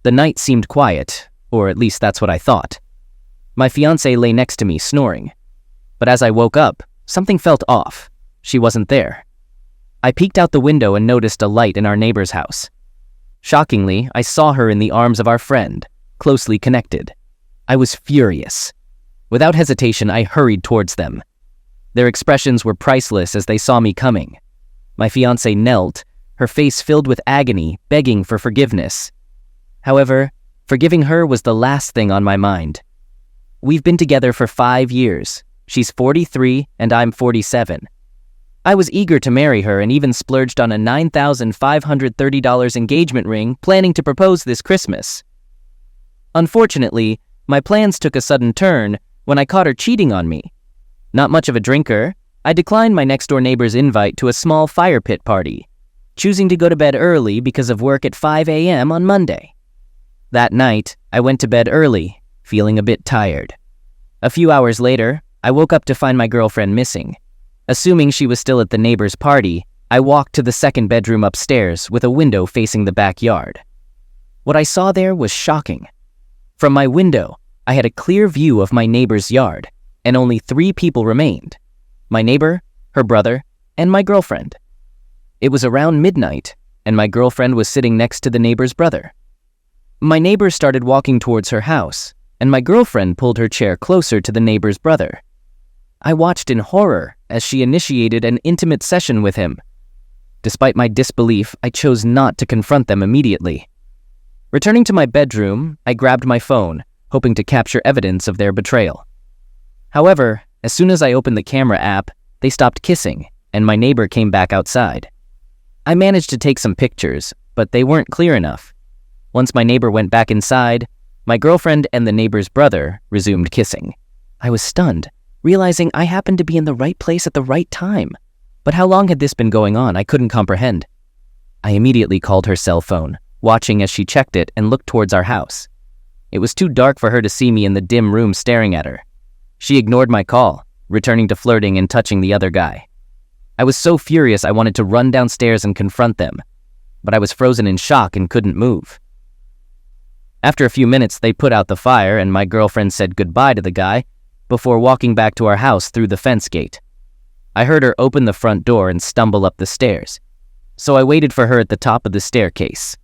The night seemed quiet, or at least that's what I thought. My fiancée lay next to me, snoring. But as I woke up, something felt off. She wasn't there. I peeked out the window and noticed a light in our neighbor's house. Shockingly, I saw her in the arms of our friend, closely connected. I was furious. Without hesitation, I hurried towards them. Their expressions were priceless as they saw me coming. My fiancée knelt, her face filled with agony, begging for forgiveness. However, forgiving her was the last thing on my mind. We've been together for 5 years. She's 43 and I'm 47. I was eager to marry her and even splurged on a $9,530 engagement ring, planning to propose this Christmas. Unfortunately, my plans took a sudden turn when I caught her cheating on me. Not much of a drinker, I declined my next-door neighbor's invite to a small fire pit party, choosing to go to bed early because of work at 5 a.m. on Monday. That night, I went to bed early, feeling a bit tired. A few hours later, I woke up to find my girlfriend missing. Assuming she was still at the neighbor's party, I walked to the second bedroom upstairs with a window facing the backyard. What I saw there was shocking. From my window, I had a clear view of my neighbor's yard, and only 3 people remained: my neighbor, her brother, and my girlfriend. It was around midnight, and my girlfriend was sitting next to the neighbor's brother. My neighbor started walking towards her house, and my girlfriend pulled her chair closer to the neighbor's brother. I watched in horror as she initiated an intimate session with him. Despite my disbelief, I chose not to confront them immediately. Returning to my bedroom, I grabbed my phone, hoping to capture evidence of their betrayal. However, as soon as I opened the camera app, they stopped kissing, and my neighbor came back outside. I managed to take some pictures, but they weren't clear enough. Once my neighbor went back inside, my girlfriend and the neighbor's brother resumed kissing. I was stunned, realizing I happened to be in the right place at the right time. But how long had this been going on? I couldn't comprehend. I immediately called her cell phone, watching as she checked it and looked towards our house. It was too dark for her to see me in the dim room staring at her. She ignored my call, returning to flirting and touching the other guy. I was so furious I wanted to run downstairs and confront them, but I was frozen in shock and couldn't move. After a few minutes, they put out the fire and my girlfriend said goodbye to the guy before walking back to our house through the fence gate. I heard her open the front door and stumble up the stairs, so I waited for her at the top of the staircase.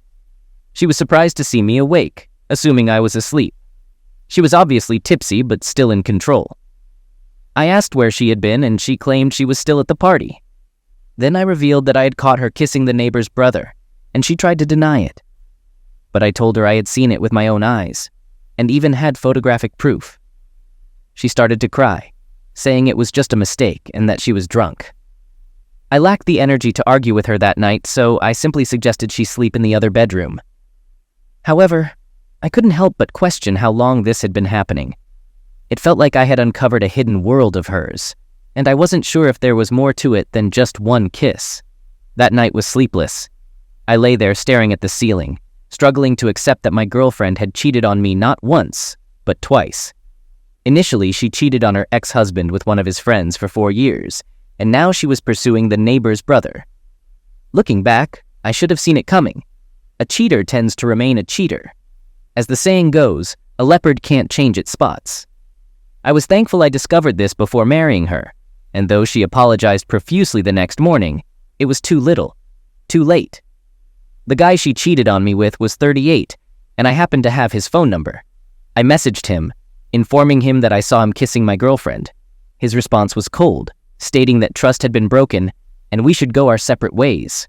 She was surprised to see me awake, assuming I was asleep. She was obviously tipsy but still in control. I asked where she had been and she claimed she was still at the party. Then I revealed that I had caught her kissing the neighbor's brother, and she tried to deny it. But I told her I had seen it with my own eyes, and even had photographic proof. She started to cry, saying it was just a mistake and that she was drunk. I lacked the energy to argue with her that night, so I simply suggested she sleep in the other bedroom. However, I couldn't help but question how long this had been happening. It felt like I had uncovered a hidden world of hers, and I wasn't sure if there was more to it than just one kiss. That night was sleepless. I lay there staring at the ceiling, struggling to accept that my girlfriend had cheated on me not once, but twice. Initially, she cheated on her ex-husband with one of his friends for 4 years, and now she was pursuing the neighbor's brother. Looking back, I should have seen it coming. A cheater tends to remain a cheater. As the saying goes, a leopard can't change its spots. I was thankful I discovered this before marrying her, and though she apologized profusely the next morning, it was too little, too late. The guy she cheated on me with was 38, and I happened to have his phone number. I messaged him, informing him that I saw him kissing my girlfriend. His response was cold, stating that trust had been broken and we should go our separate ways.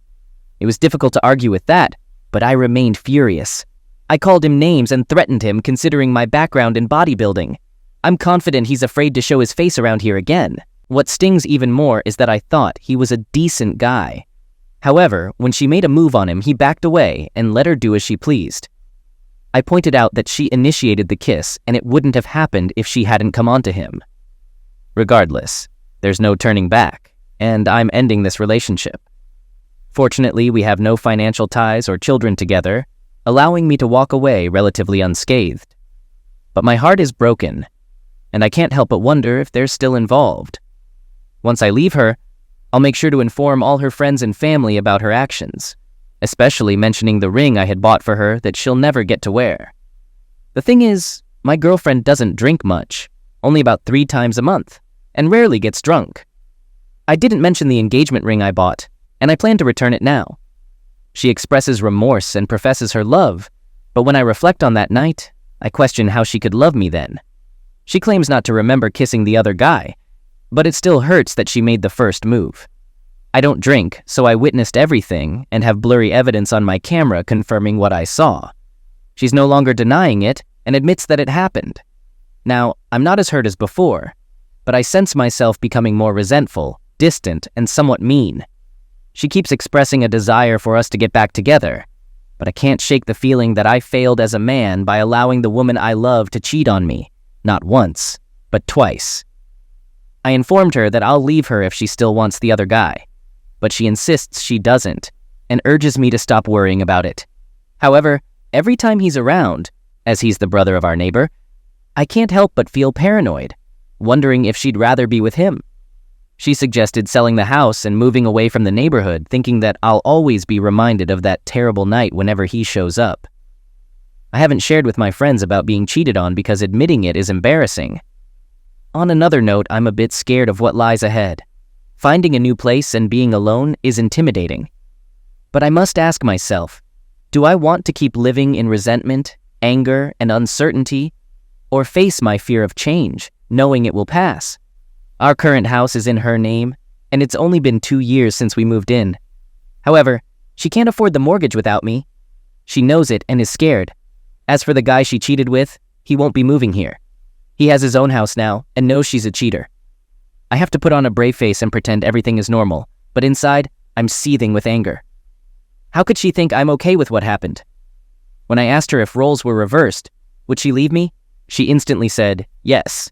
It was difficult to argue with that, but I remained furious. I called him names and threatened him, considering my background in bodybuilding. I'm confident he's afraid to show his face around here again. What stings even more is that I thought he was a decent guy. However, when she made a move on him, he backed away and let her do as she pleased. I pointed out that she initiated the kiss and it wouldn't have happened if she hadn't come on to him. Regardless, there's no turning back, and I'm ending this relationship. Fortunately, we have no financial ties or children together, allowing me to walk away relatively unscathed. But my heart is broken, and I can't help but wonder if they're still involved. Once I leave her, I'll make sure to inform all her friends and family about her actions. especially mentioning the ring I had bought for her that she'll never get to wear. The thing is, my girlfriend doesn't drink much, only about 3 times a month, and rarely gets drunk. I didn't mention the engagement ring I bought, and I plan to return it now. She expresses remorse and professes her love, but when I reflect on that night, I question how she could love me then. She claims not to remember kissing the other guy, but it still hurts that she made the first move. I don't drink, so I witnessed everything and have blurry evidence on my camera confirming what I saw. She's no longer denying it and admits that it happened. Now, I'm not as hurt as before, but I sense myself becoming more resentful, distant, and somewhat mean. She keeps expressing a desire for us to get back together, but I can't shake the feeling that I failed as a man by allowing the woman I love to cheat on me, not once, but twice. I informed her that I'll leave her if she still wants the other guy, but she insists she doesn't, and urges me to stop worrying about it. However, every time he's around, as he's the brother of our neighbor, I can't help but feel paranoid, wondering if she'd rather be with him. She suggested selling the house and moving away from the neighborhood, thinking that I'll always be reminded of that terrible night whenever he shows up. I haven't shared with my friends about being cheated on because admitting it is embarrassing. On another note, I'm a bit scared of what lies ahead. Finding a new place and being alone is intimidating. But I must ask myself, do I want to keep living in resentment, anger, and uncertainty, or face my fear of change, knowing it will pass? Our current house is in her name, and it's only been 2 years since we moved in. However, she can't afford the mortgage without me. She knows it and is scared. As for the guy she cheated with, he won't be moving here. He has his own house now and knows she's a cheater. I have to put on a brave face and pretend everything is normal, but inside, I'm seething with anger. How could she think I'm okay with what happened? When I asked her if roles were reversed, would she leave me? She instantly said, yes.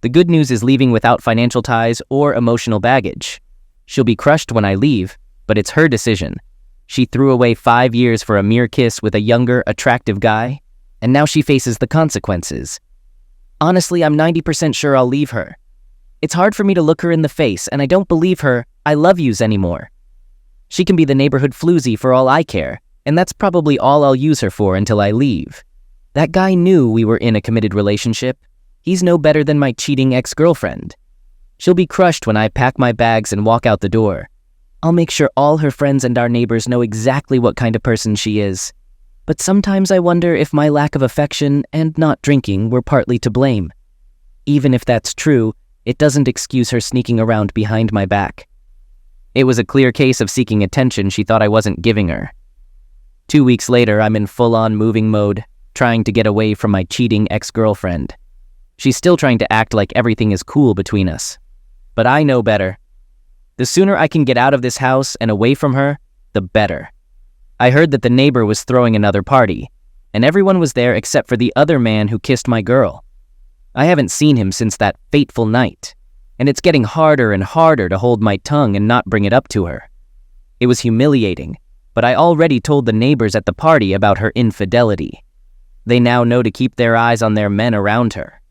The good news is leaving without financial ties or emotional baggage. She'll be crushed when I leave, but it's her decision. She threw away 5 years for a mere kiss with a younger, attractive guy, and now she faces the consequences. Honestly, I'm 90% sure I'll leave her. It's hard for me to look her in the face, and I don't believe her "I love yous" anymore. She can be the neighborhood floozy for all I care, and that's probably all I'll use her for until I leave. That guy knew we were in a committed relationship. He's no better than my cheating ex-girlfriend. She'll be crushed when I pack my bags and walk out the door. I'll make sure all her friends and our neighbors know exactly what kind of person she is. But sometimes I wonder if my lack of affection and not drinking were partly to blame. Even if that's true, it doesn't excuse her sneaking around behind my back. It was a clear case of seeking attention she thought I wasn't giving her. 2 weeks later, I'm in full-on moving mode, trying to get away from my cheating ex-girlfriend. She's still trying to act like everything is cool between us. But I know better. The sooner I can get out of this house and away from her, the better. I heard that the neighbor was throwing another party, and everyone was there except for the other man who kissed my girl. I haven't seen him since that fateful night, and it's getting harder and harder to hold my tongue and not bring it up to her. It was humiliating, but I already told the neighbors at the party about her infidelity. They now know to keep their eyes on their men around her.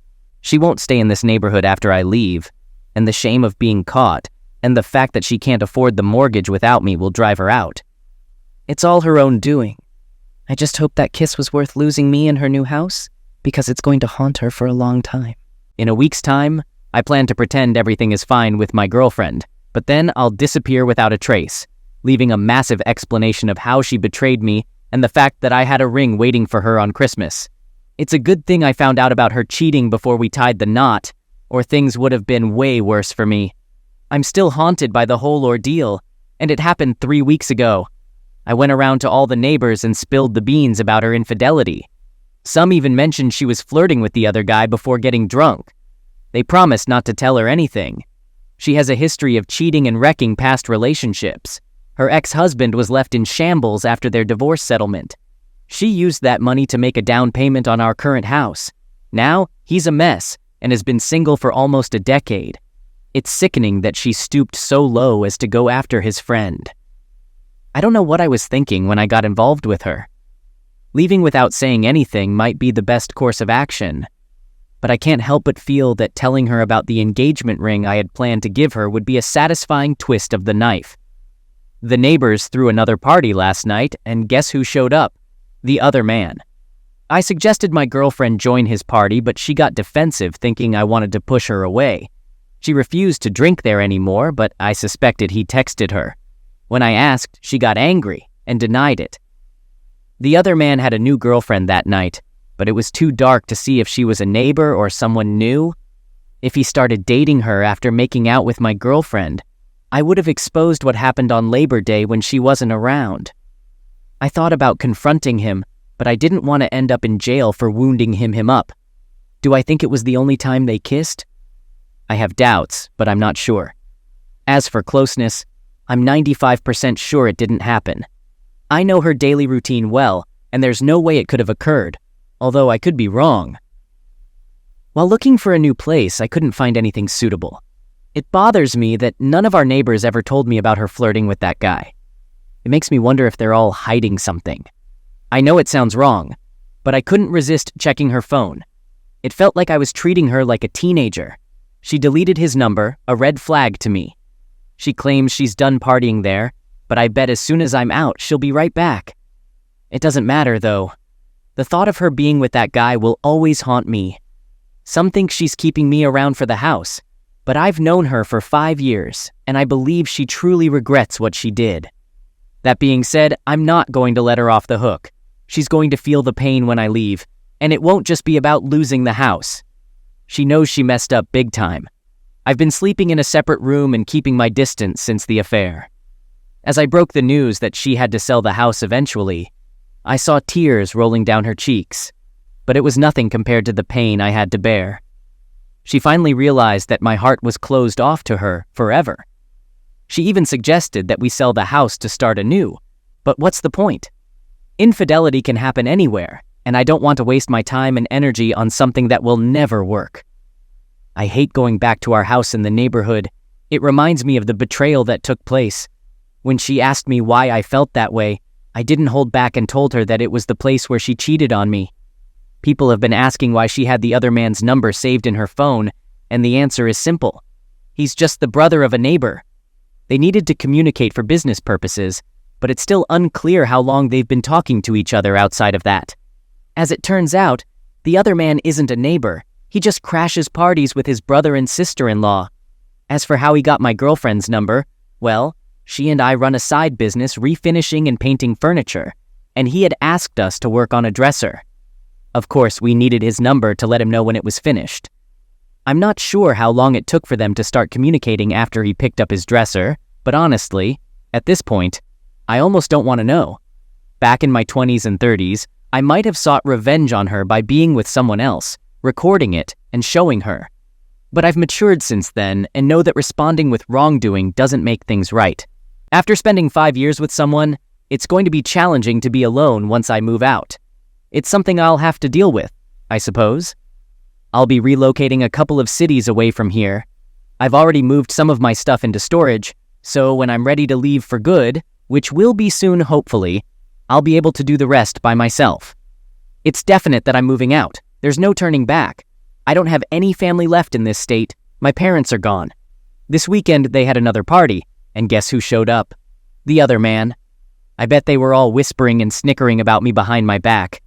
She won't stay in this neighborhood after I leave, and the shame of being caught and the fact that she can't afford the mortgage without me will drive her out. It's all her own doing. I just hope that kiss was worth losing me and her new house, because it's going to haunt her for a long time. In a week's time, I plan to pretend everything is fine with my girlfriend, but then I'll disappear without a trace, leaving a massive explanation of how she betrayed me and the fact that I had a ring waiting for her on Christmas. It's a good thing I found out about her cheating before we tied the knot, or things would have been way worse for me. I'm still haunted by the whole ordeal, and it happened 3 weeks ago. I went around to all the neighbors and spilled the beans about her infidelity. Some even mentioned she was flirting with the other guy before getting drunk. They promised not to tell her anything. She has a history of cheating and wrecking past relationships. Her ex-husband was left in shambles after their divorce settlement. She used that money to make a down payment on our current house. Now, he's a mess and has been single for almost a decade. It's sickening that she stooped so low as to go after his friend. I don't know what I was thinking when I got involved with her. Leaving without saying anything might be the best course of action, but I can't help but feel that telling her about the engagement ring I had planned to give her would be a satisfying twist of the knife. The neighbors threw another party last night, and guess who showed up? The other man. I suggested my girlfriend join his party, but she got defensive, thinking I wanted to push her away. She refused to drink there anymore, but I suspected he texted her. When I asked, she got angry and denied it. The other man had a new girlfriend that night, but it was too dark to see if she was a neighbor or someone new. If he started dating her after making out with my girlfriend, I would have exposed what happened on Labor Day when she wasn't around. I thought about confronting him, but I didn't want to end up in jail for wounding him up. Do I think it was the only time they kissed? I have doubts, but I'm not sure. As for closeness, I'm 95% sure it didn't happen. I know her daily routine well, and there's no way it could have occurred, although I could be wrong. While looking for a new place, I couldn't find anything suitable. It bothers me that none of our neighbors ever told me about her flirting with that guy. It makes me wonder if they're all hiding something. I know it sounds wrong, but I couldn't resist checking her phone. It felt like I was treating her like a teenager. She deleted his number, a red flag to me. She claims she's done partying there, but I bet as soon as I'm out, she'll be right back. It doesn't matter, though. The thought of her being with that guy will always haunt me. Some think she's keeping me around for the house, but I've known her for 5 years, and I believe she truly regrets what she did. That being said, I'm not going to let her off the hook. She's going to feel the pain when I leave, and it won't just be about losing the house. She knows she messed up big time. I've been sleeping in a separate room and keeping my distance since the affair. As I broke the news that she had to sell the house eventually, I saw tears rolling down her cheeks, but it was nothing compared to the pain I had to bear. She finally realized that my heart was closed off to her forever. She even suggested that we sell the house to start anew, but what's the point? Infidelity can happen anywhere, and I don't want to waste my time and energy on something that will never work. I hate going back to our house in the neighborhood. It reminds me of the betrayal that took place. When she asked me why I felt that way, I didn't hold back and told her that it was the place where she cheated on me. People have been asking why she had the other man's number saved in her phone, and the answer is simple. He's just the brother of a neighbor. They needed to communicate for business purposes, but it's still unclear how long they've been talking to each other outside of that. As it turns out, the other man isn't a neighbor. He just crashes parties with his brother and sister-in-law. As for how he got my girlfriend's number, well, she and I run a side business refinishing and painting furniture, and he had asked us to work on a dresser. Of course, we needed his number to let him know when it was finished. I'm not sure how long it took for them to start communicating after he picked up his dresser, but honestly, at this point, I almost don't want to know. Back in my 20s and 30s, I might have sought revenge on her by being with someone else, recording it, and showing her. But I've matured since then and know that responding with wrongdoing doesn't make things right. After spending 5 years with someone, it's going to be challenging to be alone once I move out. It's something I'll have to deal with, I suppose. I'll be relocating a couple of cities away from here. I've already moved some of my stuff into storage, so when I'm ready to leave for good, which will be soon hopefully, I'll be able to do the rest by myself. It's definite that I'm moving out. There's no turning back. I don't have any family left in this state. My parents are gone. This weekend they had another party, and guess who showed up? The other man. I bet they were all whispering and snickering about me behind my back.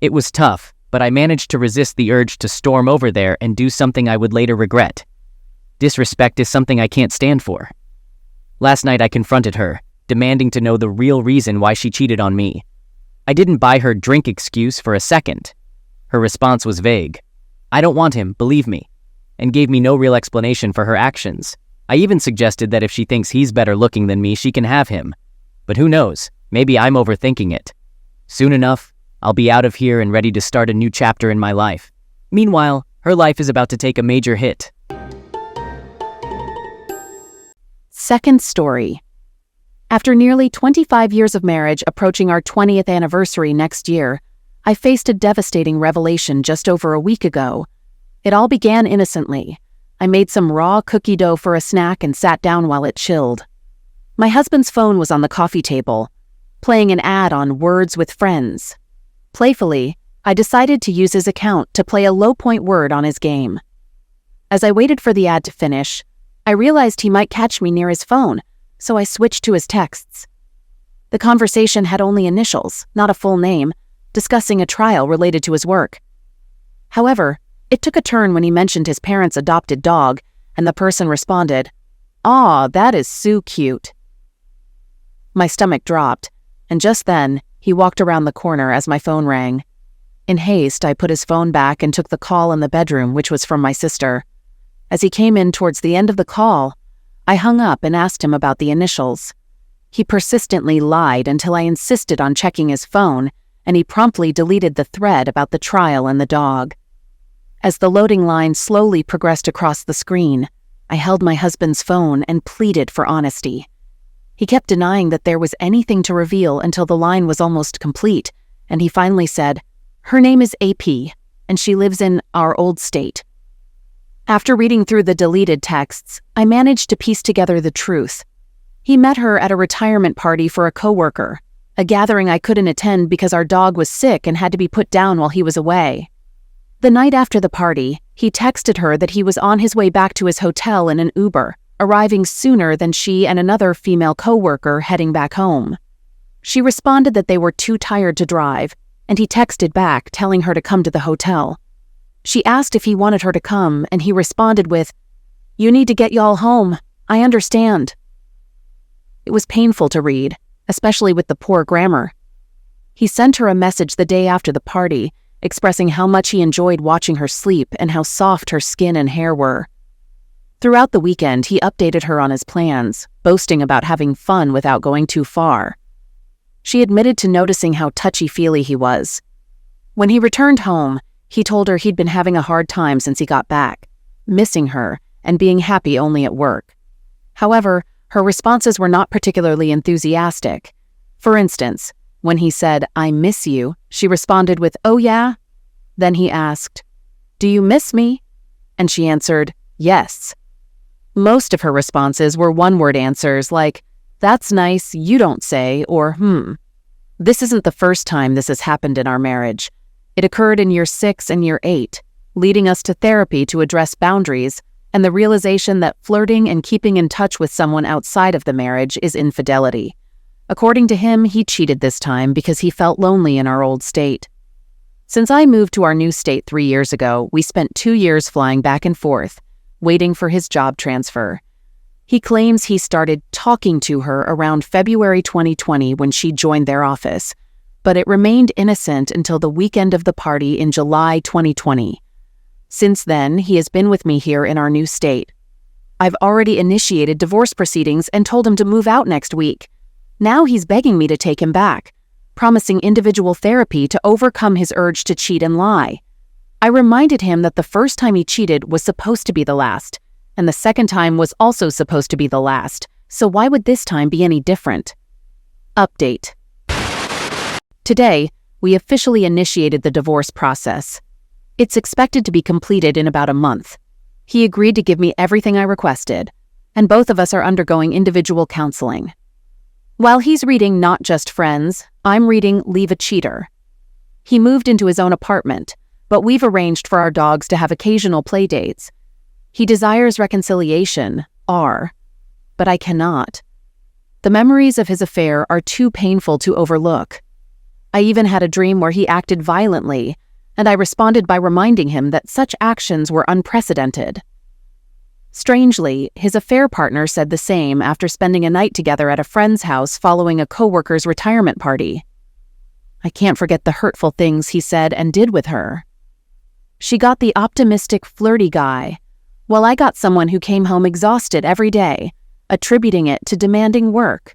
It was tough, but I managed to resist the urge to storm over there and do something I would later regret. Disrespect is something I can't stand for. Last night I confronted her, demanding to know the real reason why she cheated on me. I didn't buy her drink excuse for a second. Her response was vague. I don't want him, believe me, and gave me no real explanation for her actions. I even suggested that if she thinks he's better looking than me, she can have him. But who knows, maybe I'm overthinking it. Soon enough, I'll be out of here and ready to start a new chapter in my life. Meanwhile, her life is about to take a major hit. Second story. After nearly 25 years of marriage approaching our 20th anniversary next year, I faced a devastating revelation just over a week ago. It all began innocently. I made some raw cookie dough for a snack and sat down while it chilled. My husband's phone was on the coffee table, playing an ad on Words with Friends. Playfully, I decided to use his account to play a low-point word on his game. As I waited for the ad to finish, I realized he might catch me near his phone, so I switched to his texts. The conversation had only initials, not a full name, discussing a trial related to his work. However, it took a turn when he mentioned his parents' adopted dog, and the person responded, "Aw, that is so cute." My stomach dropped, and just then, he walked around the corner as my phone rang. In haste, I put his phone back and took the call in the bedroom, which was from my sister. As he came in towards the end of the call, I hung up and asked him about the initials. He persistently lied until I insisted on checking his phone, and he promptly deleted the thread about the trial and the dog. As the loading line slowly progressed across the screen, I held my husband's phone and pleaded for honesty. He kept denying that there was anything to reveal until the line was almost complete, and he finally said, "Her name is AP, and she lives in our old state." After reading through the deleted texts, I managed to piece together the truth. He met her at a retirement party for a coworker, a gathering I couldn't attend because our dog was sick and had to be put down while he was away. The night after the party, he texted her that he was on his way back to his hotel in an Uber, arriving sooner than she and another female coworker heading back home. She responded that they were too tired to drive, and he texted back telling her to come to the hotel. She asked if he wanted her to come, and he responded with, "You need to get y'all home. I understand." It was painful to read, especially with the poor grammar. He sent her a message the day after the party, expressing how much he enjoyed watching her sleep and how soft her skin and hair were. Throughout the weekend, he updated her on his plans, boasting about having fun without going too far. She admitted to noticing how touchy-feely he was. When he returned home, he told her he'd been having a hard time since he got back, missing her and being happy only at work. However, her responses were not particularly enthusiastic. For instance, when he said, "I miss you," she responded with, "Oh yeah?" Then he asked, "Do you miss me?" And she answered, "Yes." Most of her responses were one-word answers like, "That's nice, you don't say," or This isn't the first time this has happened in our marriage. It occurred in year 6 and year 8, leading us to therapy to address boundaries and the realization that flirting and keeping in touch with someone outside of the marriage is infidelity. According to him, he cheated this time because he felt lonely in our old state. Since I moved to our new state 3 years ago, we spent 2 years flying back and forth, waiting for his job transfer. He claims he started talking to her around February 2020 when she joined their office, but it remained innocent until the weekend of the party in July 2020. Since then, he has been with me here in our new state. I've already initiated divorce proceedings and told him to move out next week. Now he's begging me to take him back, promising individual therapy to overcome his urge to cheat and lie. I reminded him that the first time he cheated was supposed to be the last, and the second time was also supposed to be the last, so why would this time be any different? Update. Today, we officially initiated the divorce process. It's expected to be completed in about a month. He agreed to give me everything I requested, and both of us are undergoing individual counseling. While he's reading Not Just Friends, I'm reading Leave a Cheater. He moved into his own apartment, but we've arranged for our dogs to have occasional play dates. He desires reconciliation, but I cannot. The memories of his affair are too painful to overlook. I even had a dream where he acted violently, and I responded by reminding him that such actions were unprecedented. Strangely, his affair partner said the same after spending a night together at a friend's house following a coworker's retirement party. I can't forget the hurtful things he said and did with her. She got the optimistic, flirty guy, while I got someone who came home exhausted every day, attributing it to demanding work.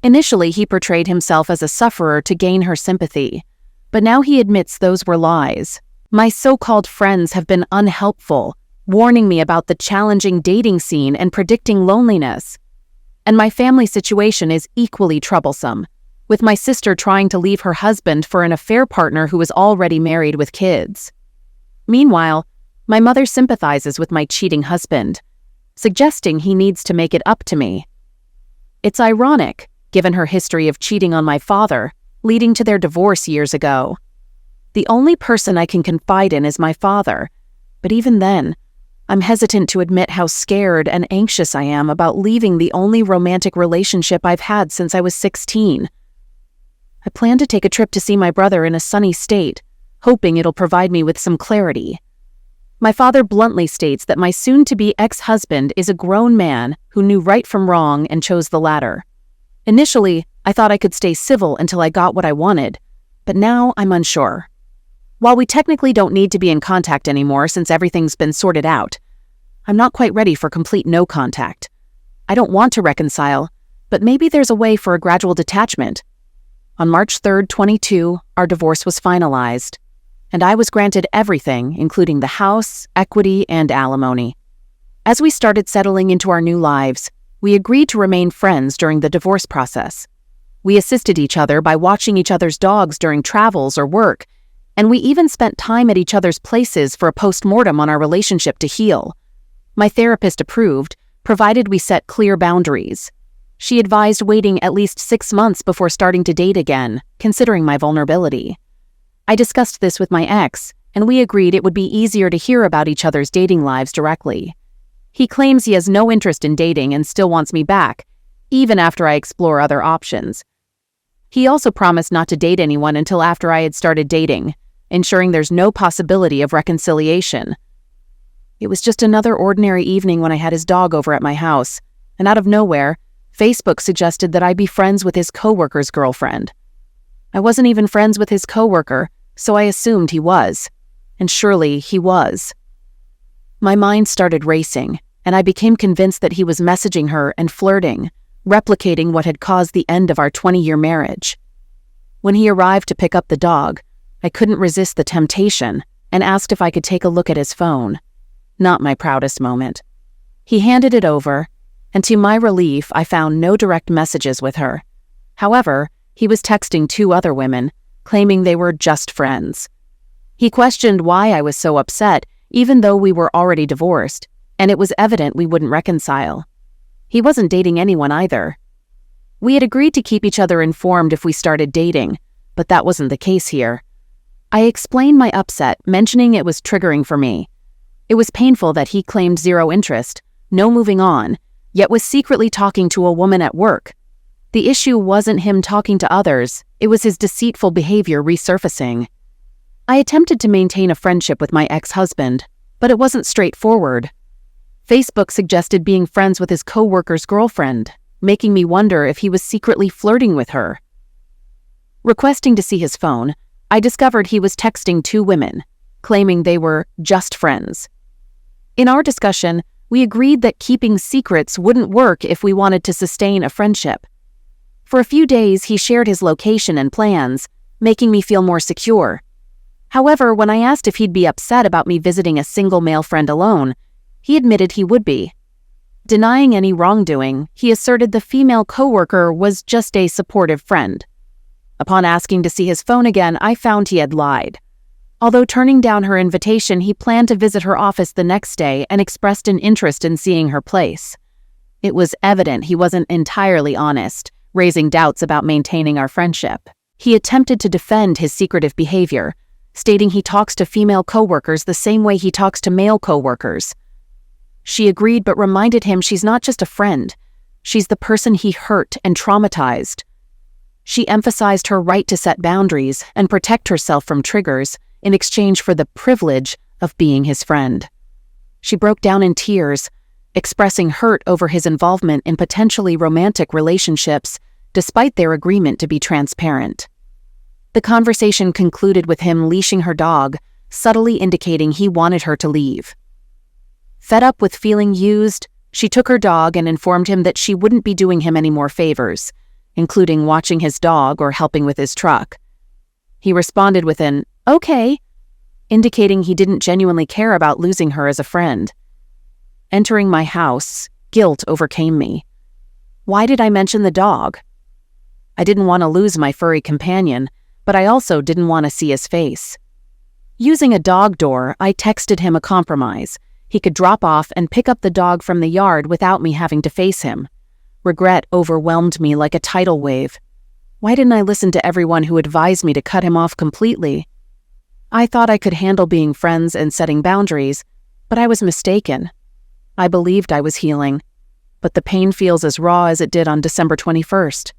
Initially, he portrayed himself as a sufferer to gain her sympathy, but now he admits those were lies. My so-called friends have been unhelpful, warning me about the challenging dating scene and predicting loneliness. And my family situation is equally troublesome, with my sister trying to leave her husband for an affair partner who is already married with kids. Meanwhile, my mother sympathizes with my cheating husband, suggesting he needs to make it up to me. It's ironic, given her history of cheating on my father, leading to their divorce years ago. The only person I can confide in is my father, but even then, I'm hesitant to admit how scared and anxious I am about leaving the only romantic relationship I've had since I was 16. I plan to take a trip to see my brother in a sunny state, hoping it'll provide me with some clarity. My father bluntly states that my soon-to-be ex-husband is a grown man who knew right from wrong and chose the latter. Initially, I thought I could stay civil until I got what I wanted, but now I'm unsure. While we technically don't need to be in contact anymore since everything's been sorted out, I'm not quite ready for complete no contact. I don't want to reconcile, but maybe there's a way for a gradual detachment. On March 3rd, 2022, our divorce was finalized, and I was granted everything, including the house, equity, and alimony. As we started settling into our new lives, we agreed to remain friends during the divorce process. We assisted each other by watching each other's dogs during travels or work, and we even spent time at each other's places for a post-mortem on our relationship to heal. My therapist approved, provided we set clear boundaries. She advised waiting at least 6 months before starting to date again, considering my vulnerability. I discussed this with my ex, and we agreed it would be easier to hear about each other's dating lives directly. He claims he has no interest in dating and still wants me back, even after I explore other options. He also promised not to date anyone until after I had started dating, ensuring there's no possibility of reconciliation. It was just another ordinary evening when I had his dog over at my house, and out of nowhere, Facebook suggested that I be friends with his coworker's girlfriend. I wasn't even friends with his coworker, so I assumed he was. And surely he was. My mind started racing, and I became convinced that he was messaging her and flirting, replicating what had caused the end of our 20-year marriage. When he arrived to pick up the dog, I couldn't resist the temptation and asked if I could take a look at his phone. Not my proudest moment. He handed it over, and to my relief, I found no direct messages with her. However, he was texting 2 other women, claiming they were just friends. He questioned why I was so upset, even though we were already divorced, and it was evident we wouldn't reconcile. He wasn't dating anyone either. We had agreed to keep each other informed if we started dating, but that wasn't the case here. I explained my upset, mentioning it was triggering for me. It was painful that he claimed zero interest, no moving on, yet was secretly talking to a woman at work. The issue wasn't him talking to others, it was his deceitful behavior resurfacing. I attempted to maintain a friendship with my ex-husband, but it wasn't straightforward. Facebook suggested being friends with his coworker's girlfriend, making me wonder if he was secretly flirting with her. Requesting to see his phone, I discovered he was texting 2 women, claiming they were just friends. In our discussion, we agreed that keeping secrets wouldn't work if we wanted to sustain a friendship. For a few days, he shared his location and plans, making me feel more secure. However, when I asked if he'd be upset about me visiting a single male friend alone, he admitted he would be. Denying any wrongdoing, he asserted the female coworker was just a supportive friend. Upon asking to see his phone again, I found he had lied. Although turning down her invitation, he planned to visit her office the next day and expressed an interest in seeing her place. It was evident he wasn't entirely honest, raising doubts about maintaining our friendship. He attempted to defend his secretive behavior, stating he talks to female coworkers the same way he talks to male coworkers. She agreed but reminded him she's not just a friend, she's the person he hurt and traumatized. She emphasized her right to set boundaries and protect herself from triggers in exchange for the privilege of being his friend. She broke down in tears, expressing hurt over his involvement in potentially romantic relationships, despite their agreement to be transparent. The conversation concluded with him leashing her dog, subtly indicating he wanted her to leave. Fed up with feeling used, she took her dog and informed him that she wouldn't be doing him any more favors, including watching his dog or helping with his truck. He responded with an, "Okay," indicating he didn't genuinely care about losing her as a friend. Entering my house, guilt overcame me. Why did I mention the dog? I didn't want to lose my furry companion, but I also didn't want to see his face. Using a dog door, I texted him a compromise. He could drop off and pick up the dog from the yard without me having to face him. Regret overwhelmed me like a tidal wave. Why didn't I listen to everyone who advised me to cut him off completely? I thought I could handle being friends and setting boundaries, But I was mistaken. I believed I was healing, but the pain feels as raw as it did on December 21st.